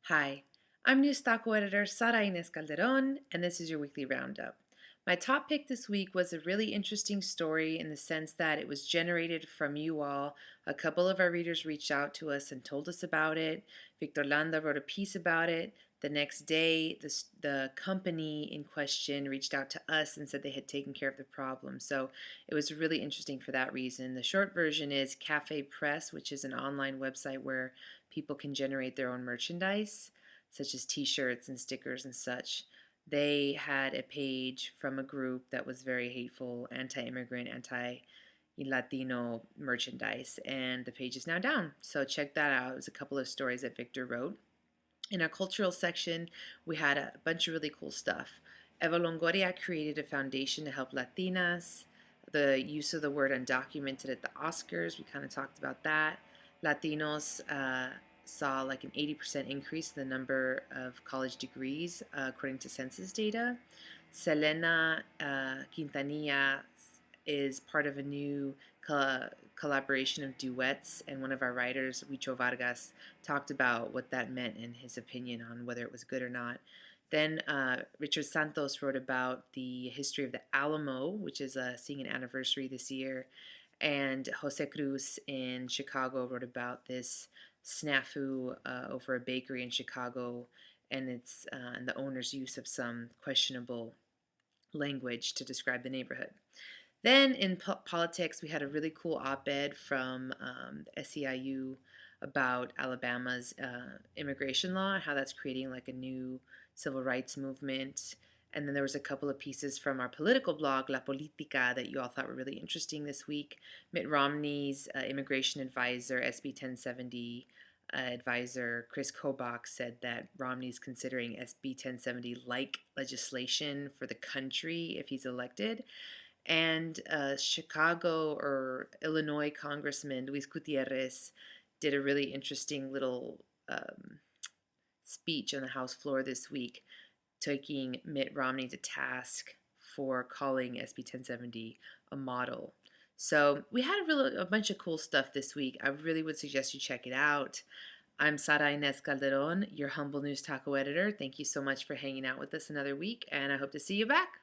Hi, I'm NewsTaco editor Sara Inés Calderón, and this is your weekly roundup. My top pick this week was a really interesting story in the sense that it was generated from you all. A couple of our readers reached out to us and told us about it. Victor Landa wrote a piece about it. The next day, the company in question reached out to us and said they had taken care of the problem. So it was really interesting for that reason. The short version is Cafe Press, which is an online website where people can generate their own merchandise, such as t-shirts and stickers and such. They had a page from a group that was very hateful, anti-immigrant, anti-Latino merchandise, and the page is now down. So check that out. It was a couple of stories that Victor wrote. In our cultural section, we had a bunch of really cool stuff. Eva Longoria created a foundation to help Latinas. The use of the word undocumented at the Oscars, we kind of talked about that. Latinos saw like an 80% increase in the number of college degrees, according to census data. Selena Quintanilla is part of a new collaboration of duets, and one of our writers, Huicho Vargas, talked about what that meant and his opinion on whether it was good or not. Then Richard Santos wrote about the history of the Alamo, which is seeing an anniversary this year. And Jose Cruz in Chicago wrote about this snafu over a bakery in Chicago, and and the owner's use of some questionable language to describe the neighborhood. Then in politics, we had a really cool op-ed from the SEIU about Alabama's immigration law and how that's creating like a new civil rights movement. And then there was a couple of pieces from our political blog, La Politica, that you all thought were really interesting this week. Mitt Romney's immigration advisor, SB 1070 advisor, Chris Kobach, said that Romney's considering SB 1070 like legislation for the country if he's elected. And Chicago or Illinois Congressman Luis Gutierrez did a really interesting little speech on the House floor this week, taking Mitt Romney to task for calling SB 1070 a model. So we had a bunch of cool stuff this week. I really would suggest you check it out. I'm Sara Inés Calderón, your humble NewsTaco editor. Thank you so much for hanging out with us another week, and I hope to see you back.